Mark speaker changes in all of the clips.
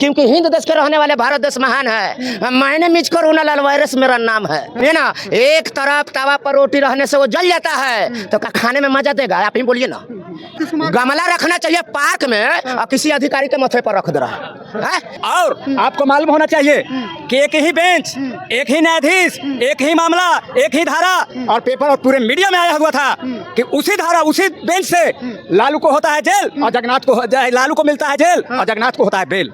Speaker 1: क्योंकि हिंद देश के रहने वाले भारत देश महान है। मैंने मिचकर उनालाल वायरस मेरा नाम है ना। एक तरफ तवा पर रोटी रहने से वो जल जाता है तो क्या खाने में मजा देगा? आप ही बोलिए ना। गमला रखना चाहिए पार्क में और किसी अधिकारी के माथे पर रख दे रहा है।
Speaker 2: और आपको मालूम होना चाहिए कि एक ही बेंच, एक ही न्यायाधीश, एक ही मामला, एक ही धारा और पेपर और पूरे मीडिया में आया हुआ था कि उसी धारा उसी बेंच से लालू को होता है जेल और जगन्नाथ को लालू को मिलता है जेल और जगन्नाथ को होता है बेल।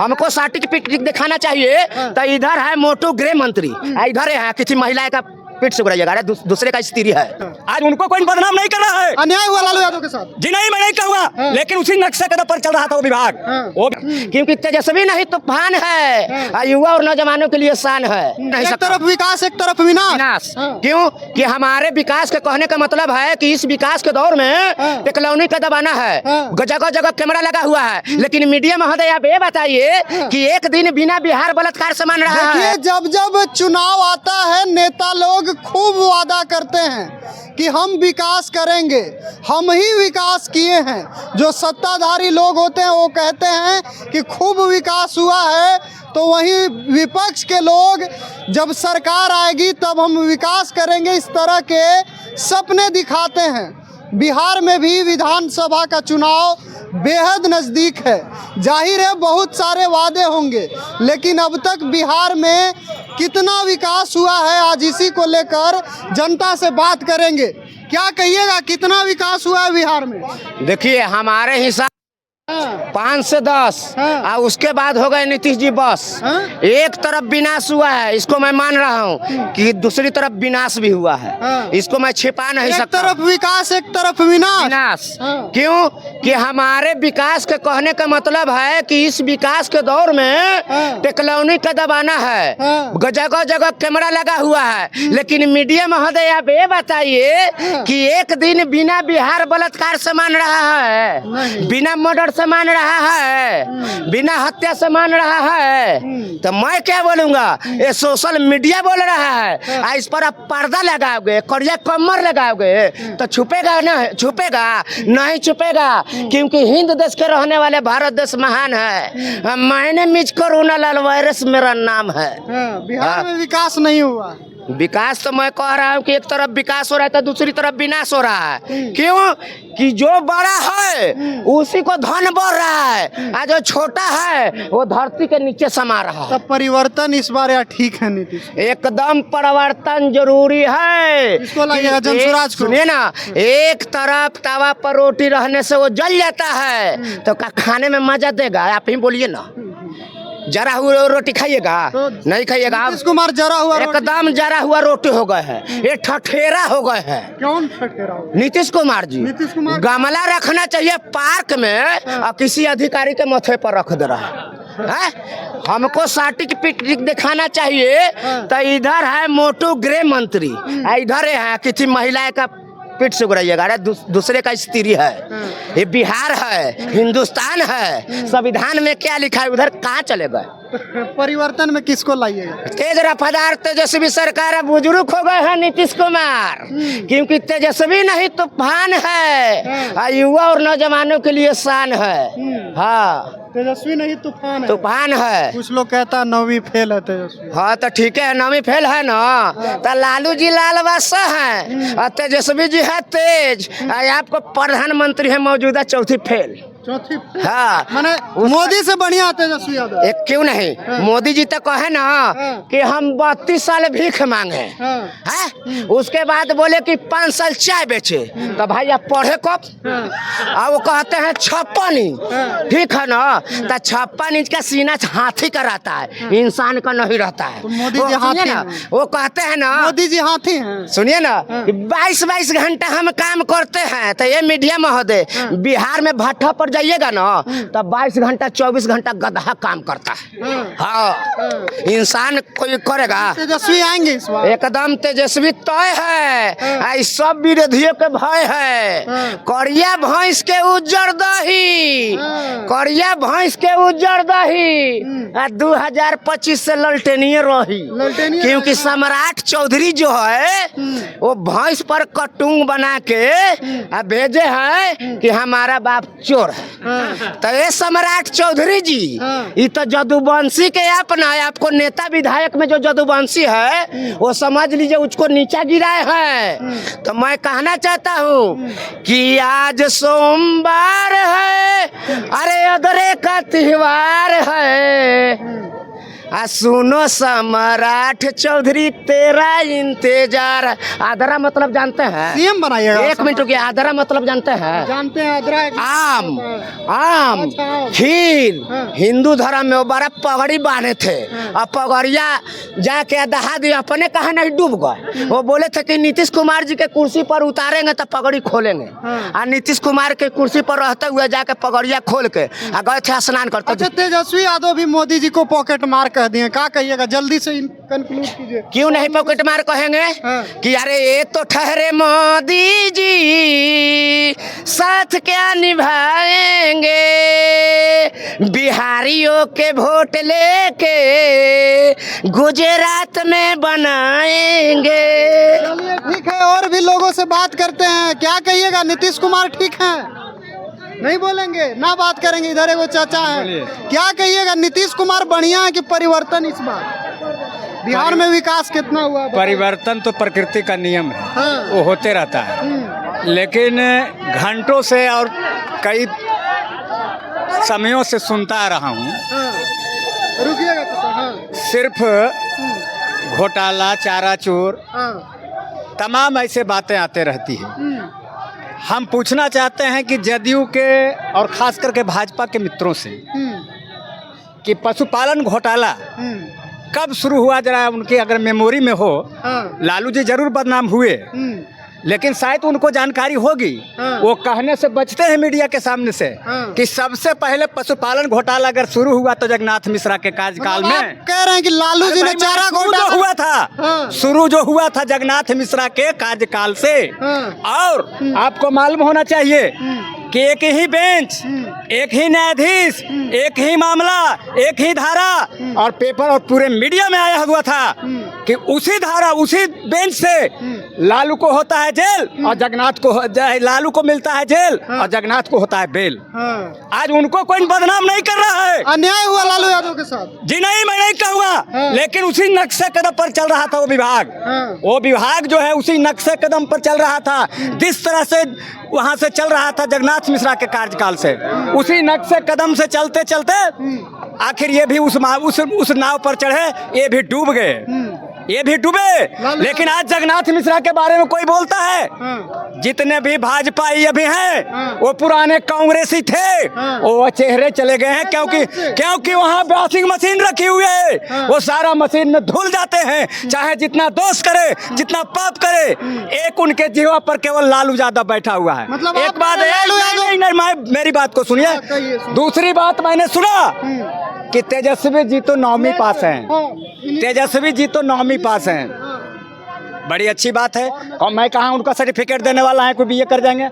Speaker 1: हमको सर्टिफिकेट दिखाना चाहिए तो इधर है मोटू गृह मंत्री, इधर है किसी महिला का पीठ से उड़ाइएगा, दूसरे का स्त्री है।
Speaker 2: आज उनको कोई बदनाम नहीं कर रहा है।
Speaker 3: अन्याय हुआ लालू यादव के साथ
Speaker 2: जी नहीं, मैं नहीं कहूँगा, लेकिन उसी नक्शे कदम पर चल रहा था वो विभाग। वो
Speaker 1: क्योंकि तेजस्वी नहीं तूफान है, युवा और नौजवानों के लिए शान है। नहीं
Speaker 3: एक तरफ विकास एक तरफ विनाश।
Speaker 1: क्यों कि हमारे विकास के कहने का मतलब है कि इस विकास के दौर में टेक्नोलॉजी का दबाना है, जगह जगह कैमरा लगा हुआ है। लेकिन मीडिया महोदय आप ये बताइए कि एक दिन बिना बिहार बलात्कार से मान रहा है।
Speaker 3: जब जब चुनाव आता है नेता लोग खूब वादा करते हैं कि हम विकास करेंगे, हम ही विकास किए हैं। जो सत्ताधारी लोग होते हैं वो कहते हैं कि खूब विकास हुआ है, तो वहीं विपक्ष के लोग जब सरकार आएगी तब हम विकास करेंगे, इस तरह के सपने दिखाते हैं। बिहार में भी विधानसभा का चुनाव बेहद नज़दीक है। जाहिर है बहुत सारे वादे होंगे, लेकिन अब तक बिहार में कितना विकास हुआ है, आज इसी को लेकर जनता से बात करेंगे। क्या कहिएगा, कितना विकास हुआ है बिहार में?
Speaker 1: देखिए हमारे हिसाब 5 से 10 और उसके बाद हो गए नीतीश जी बस। एक तरफ विनाश हुआ है, इसको मैं मान रहा हूँ कि दूसरी तरफ विनाश भी हुआ है, इसको मैं छिपा नहीं सकता।
Speaker 3: एक तरफ विकास एक तरफ विनाश।
Speaker 1: क्यों कि हमारे विकास के कहने का मतलब है कि इस विकास के दौर में टेक्नोलॉजी का दबाना है, जगह जगह कैमरा लगा हुआ है। लेकिन मीडिया महोदय आप ये बताइए कि एक दिन बिना बिहार बलात्कार से मान रहा है, बिना मर्डर से मान रहा है, बिना हत्या से मान रहा है, तो मैं क्या बोलूंगा? ये सोशल मीडिया बोल रहा है। इस पर आप पर्दा लगाओगे, कड़िया कमर लगाओगे तो छुपेगा ना? छुपेगा नहीं, छुपेगा। क्योंकि हिंद देश के रहने वाले भारत देश महान है। मैंने मिचकर उनालाल वायरस मेरा नाम है।
Speaker 3: बिहार में विकास नहीं हुआ।
Speaker 1: विकास तो मैं कह रहा हूँ कि एक तरफ विकास हो रहा है तो दूसरी तरफ विनाश हो रहा है। क्यों कि जो बड़ा है उसी को धन बढ़ रहा है, और जो छोटा है वो धरती के नीचे समा रहा है।
Speaker 3: तब परिवर्तन इस बार या ठीक है नीतीश?
Speaker 1: एकदम परिवर्तन जरूरी है।
Speaker 3: इसको लगेगा जनसुराज को।
Speaker 1: सुनिए ना, एक तरफ तवा पर रोटी रहने से वो जल जाता है तो क्या खाने में मजा देगा? आप ही बोलिए ना। जरा हुआ रोटी खाइएगा? नहीं खाइएगा।
Speaker 3: नीतीश कुमार जरा हुआ
Speaker 1: एकदम जरा हुआ रोटी हो गए हैं, ये ठठेरा हो गए हैं।
Speaker 3: कौन ठठेरा?
Speaker 1: नीतीश कुमार जी।
Speaker 3: नीतीश कुमार
Speaker 1: गमला रखना चाहिए पार्क में और किसी अधिकारी के माथे पर रख दे रहा है। हमको सर्टिफिकेट दिखाना चाहिए तो इधर है मोटू गृह मंत्री, इधर है किसी महिला का पीठ से उड़ाइएगा, दूसरे का स्त्री है। ये बिहार है, हिंदुस्तान है, संविधान में क्या लिखा है? उधर कहाँ चले गए?
Speaker 3: परिवर्तन में किसको लाइएगा?
Speaker 1: तेज रफ्तार तेजस्वी सरकार बुजुर्ग हो गए हैं नीतीश कुमार, क्योंकि तेजस्वी नहीं तूफान है, युवा और नौजवानों के लिए शान है। हाँ,
Speaker 3: तेजस्वी नहीं तूफान है।
Speaker 1: तूफान है।
Speaker 3: कुछ लोग कहता है 9वीं फेल है तेजस्वी।
Speaker 1: हाँ तो ठीक है, 9वीं फेल है ना, तो लालू जी लाल बादशाह हैं और तेजस्वी जी है तेज, आपको प्रधानमंत्री है मौजूदा चौथी फेल।
Speaker 3: चौथी?
Speaker 1: हाँ,
Speaker 3: माने मोदी से बढ़िया तेजस्वी यादव।
Speaker 1: एक क्यों नहीं? मोदी जी तो कहे ना कि हम 32 साल भीख मांगे हैं, उसके बाद बोले कि 5 साल चाय बेचे, तो भाई आप पढ़े कब? वो कहते हैं 56 इंच, ठीक है ना, तो 56 इंच का सीना हाथी का रहता है, इंसान का नहीं रहता है।
Speaker 3: मोदी जी हाथी हैं।
Speaker 1: वो कहते हैं ना,
Speaker 3: मोदी जी हाथी हैं।
Speaker 1: सुनिए ना, 22 घंटा हम काम करते हैं। तो ये मीडिया महोदय बिहार में भट्टा पर जाइएगा ना तो 22 घंटा 24 घंटा गधा काम करता है। हाँ, इंसान कोई करेगा?
Speaker 3: तेजस्वी आएंगे इस बार।
Speaker 1: एकदम तेजस्वी तय है। सब विरोधियों के भय है। करिया भैंस के उज्जर दही, करिया भैंस के उज्जर दही 2025 से ललटेनिए रही। क्योंकि सम्राट चौधरी जो है वो भैंस पर कटुंग बना के भेजे है कि हमारा बाप चोर है।
Speaker 3: हाँ।
Speaker 1: तो ये सम्राट चौधरी जी
Speaker 3: हाँ।
Speaker 1: ये तो जदुवंशी के अपना है। आपको नेता विधायक में जो जदुवंशी है वो समझ लीजिए उसको नीचा गिराए हैं। तो मैं कहना चाहता हूँ कि आज सोमवार है, अरे अदरे का त्योहार है। सुनो सम्राट चौधरी तेरा इंतजार। आदरा मतलब जानते हैं?
Speaker 3: सीएम बनाइएगा।
Speaker 1: एक मिनट रुकिए, आदरा मतलब जानते हैं?
Speaker 3: जानते हैं आदरा
Speaker 1: आम, आम,
Speaker 3: अच्छा।
Speaker 1: खीर।
Speaker 3: हाँ।
Speaker 1: हिंदू धर्म में वो बड़ा पगड़ी बांधे थे और पगड़िया जाके दहा दिया, अपने कहा नहीं डूब गए। वो बोले थे कि नीतीश कुमार जी के कुर्सी पर उतारेंगे तो पगड़ी खोलेंगे। और नीतीश कुमार के कुर्सी पर रहते हुए जाके पगड़िया खोल के गए थे स्नान करते।
Speaker 3: अच्छा, तेजस्वी यादव भी मोदी जी को पॉकेट मार कह दिए, क्या कहिएगा? जल्दी से कंक्लूड कीजिए।
Speaker 1: क्यों नहीं पॉकेट मार कहेंगे?
Speaker 3: हाँ।
Speaker 1: कि अरे ये तो ठहरे मोदी जी, साथ क्या निभाएंगे, बिहारियों के वोट लेके गुजरात में बनाएंगे।
Speaker 3: चलिए ठीक है, और भी लोगों से बात करते हैं। क्या कहिएगा, नीतीश कुमार ठीक है? नहीं बोलेंगे ना, बात करेंगे। इधर एगो चाचा है, क्या कहिएगा? नीतीश कुमार बढ़िया है कि परिवर्तन इस बार? बिहार में विकास कितना हुआ?
Speaker 2: परिवर्तन तो प्रकृति का नियम है,
Speaker 3: हाँ।
Speaker 2: वो होते रहता है। लेकिन घंटों से और कई समयों से सुनता आ रहा हूँ,
Speaker 3: हाँ। रुकिएगा चाचा। हाँ।
Speaker 2: सिर्फ घोटाला, चारा चोर,
Speaker 3: हाँ।
Speaker 2: तमाम ऐसे बातें आते रहती है।
Speaker 3: हम्म।
Speaker 2: हम पूछना चाहते हैं कि जदयू के और खास करके भाजपा के मित्रों से कि पशुपालन घोटाला कब शुरू हुआ, जरा उनकी अगर मेमोरी में हो।
Speaker 3: हाँ।
Speaker 2: लालू जी जरूर बदनाम हुए, लेकिन शायद उनको जानकारी होगी।
Speaker 3: हाँ।
Speaker 2: वो कहने से बचते हैं मीडिया के सामने से।
Speaker 3: हाँ।
Speaker 2: कि सबसे पहले पशुपालन घोटाला अगर शुरू हुआ तो जगन्नाथ मिश्रा के कार्यकाल
Speaker 3: मतलब
Speaker 2: में।
Speaker 3: आप कह रहे हैं कि लालू जी ने चारा
Speaker 2: शुरू
Speaker 3: घोटाला
Speaker 2: जो हुआ था,
Speaker 3: हाँ।
Speaker 2: शुरू जो हुआ था जगन्नाथ मिश्रा के कार्यकाल से।
Speaker 3: हाँ।
Speaker 2: और आपको मालूम होना चाहिए कि एक ही बेंच, एक ही न्यायाधीश, एक ही मामला, एक ही धारा और पेपर और पूरे मीडिया में आया हुआ था कि उसी धारा, उसी बेंच से लालू को होता है जेल और जगन्नाथ को, लालू को मिलता है जेल और जगन्नाथ को होता है बेल।
Speaker 3: हाँ।
Speaker 2: आज उनको कोई बदनाम नहीं कर रहा है।
Speaker 3: अन्याय हुआ लालू यादव के साथ?
Speaker 2: जी नहीं, मैं नहीं कहूँगा,
Speaker 3: हाँ।
Speaker 2: लेकिन उसी नक्शे कदम पर चल रहा था वो विभाग।
Speaker 3: हाँ।
Speaker 2: वो विभाग जो है उसी नक्शे कदम पर चल रहा था, जिस तरह से वहाँ से चल रहा था जगन्नाथ मिश्रा के कार्यकाल से। उसी नक्शे कदम से चलते चलते आखिर ये भी उस नाव पर चढ़े, ये भी डूब गए, ये भी डूबे। लेकिन आज जगन्नाथ मिश्रा के बारे में कोई बोलता है?
Speaker 3: हाँ।
Speaker 2: जितने भी भाजपाई अभी हैं
Speaker 3: हाँ।
Speaker 2: वो पुराने कांग्रेसी थे।
Speaker 3: हाँ।
Speaker 2: वो चेहरे चले गए हैं, क्योंकि वहाँ वॉशिंग मशीन रखी हुई है।
Speaker 3: हाँ।
Speaker 2: वो सारा मशीन में धुल जाते हैं, चाहे जितना दोष करे, जितना पाप करे। एक उनके जीवा पर केवल लालू यादव बैठा हुआ है।
Speaker 3: मतलब
Speaker 2: एक
Speaker 3: आप
Speaker 2: बात
Speaker 3: लालू यादव-
Speaker 2: मेरी बात को सुनिए।
Speaker 3: हाँ, कहिए, सुनिए।
Speaker 2: दूसरी बात मैंने सुना कि तेजस्वी जी तो 9वीं पास हैं। तेजस्वी जी तो 9वीं पास हैं, बड़ी अच्छी बात है। और मैं कहाँ उनका सर्टिफिकेट देने वाला है, कोई बीए कर जाएंगे,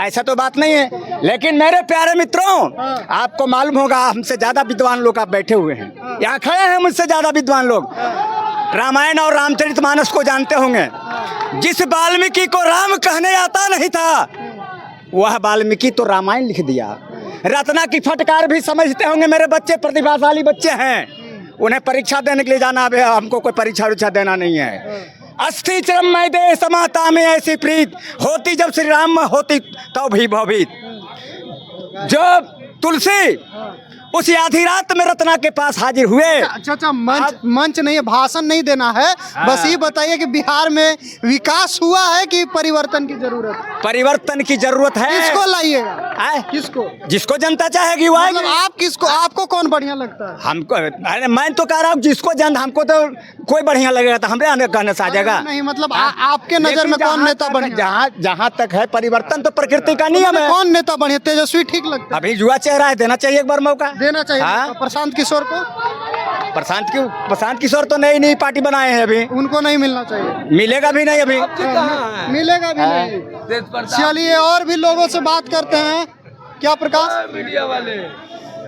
Speaker 2: ऐसा तो बात नहीं है। लेकिन मेरे प्यारे मित्रों, आपको मालूम होगा हमसे ज्यादा विद्वान लोग आप बैठे हुए हैं, यहाँ खड़े हैं मुझसे ज्यादा विद्वान लोग। रामायण और रामचरितमानस को जानते होंगे। जिस वाल्मीकि को राम कहने आता नहीं था, वह वाल्मीकि तो रामायण लिख दिया। रत्ना की फटकार भी समझते होंगे मेरे बच्चे, प्रतिभाशाली बच्चे हैं। उन्हें परीक्षा देने के लिए जाना, अब हमको कोई परीक्षा उरीक्षा देना नहीं है। अस्थि चरम मैं दे समाता में ऐसी प्रीत होती, जब श्री राम होती तो भी भवित। जब तुलसी उसी आधी रात में रत्ना के पास हाजिर हुए।
Speaker 3: अच्छा, मंच नहीं है, भाषण नहीं देना है। बस ये बताइए कि बिहार में विकास हुआ है कि परिवर्तन की जरूरत?
Speaker 2: परिवर्तन की जरूरत है।
Speaker 3: किसको लाइएगा? किसको?
Speaker 2: जिसको जनता चाहेगी वो आएगी।
Speaker 3: मतलब आप किसको, आपको कौन बढ़िया लगता है?
Speaker 2: हमको, अरे मैं तो कह रहा हूँ जिसको हमको तो कोई बढ़िया लगेगा तो हमरे आने कहने से आ जाएगा।
Speaker 3: नहीं मतलब आपके नजर में कौन नेता बढ़िया?
Speaker 2: जहाँ तक है परिवर्तन तो प्रकृति का नियम है।
Speaker 3: कौन नेता बढ़िया? तेजस्वी ठीक लगता है?
Speaker 2: अभी युवा चेहरा है, देना चाहिए एक बार मौका।
Speaker 3: देना चाहिए।
Speaker 2: हाँ?
Speaker 3: प्रशांत किशोर को?
Speaker 2: प्रशांत किशोर तो नई पार्टी बनाए हैं, अभी
Speaker 3: उनको नहीं मिलना चाहिए।
Speaker 2: मिलेगा भी नहीं अभी।
Speaker 3: मिलेगा भी नहीं। चलिए और भी लोगों से बात करते हैं। क्या प्रकाश?
Speaker 4: मीडिया वाले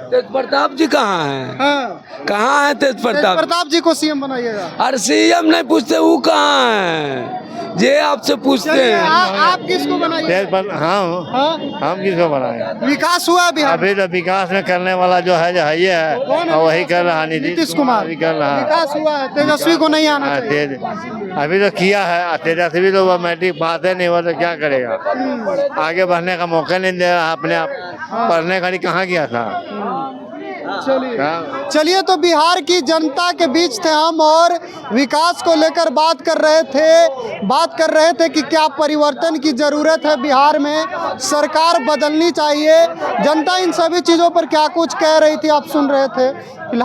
Speaker 4: तेज प्रताप जी कहाँ हैं?
Speaker 3: हाँ।
Speaker 4: कहाँ है तेज प्रताप?
Speaker 3: प्रताप जी को सीएम बनाइएगा।
Speaker 4: अरे सीएम नहीं पूछते, वो कहाँ है? ये आपसे पूछते
Speaker 3: चलिए,
Speaker 4: हैं।
Speaker 3: आप किसको बनाइए?
Speaker 5: हाँ
Speaker 3: हाँ?
Speaker 5: हम किसको बनाए?
Speaker 3: विकास हुआ बिहार में?
Speaker 5: अभी तो विकास में करने वाला जो है ये है
Speaker 3: कौन है
Speaker 5: और वही
Speaker 3: विकास?
Speaker 5: कर रहा
Speaker 3: नीतीश कुमार
Speaker 5: अभी कर रहा है।
Speaker 3: विकास हुआ है, तेजस्वी को नहीं आना
Speaker 5: हाँ,
Speaker 3: चाहिए।
Speaker 5: अभी तो किया है तेजस्वी तो वो मैट्रिक पास है नहीं हुआ तो क्या करेगा? आगे बढ़ने का मौका नहीं दे रहा अपने आप। पढ़ने का नहीं कहाँ गया था? हाँ।
Speaker 3: चलिए, तो बिहार की जनता के बीच थे हम और विकास को लेकर बात कर रहे थे कि क्या परिवर्तन की ज़रूरत है बिहार में, सरकार बदलनी चाहिए। जनता इन सभी चीज़ों पर क्या कुछ कह रही थी, आप सुन रहे थे।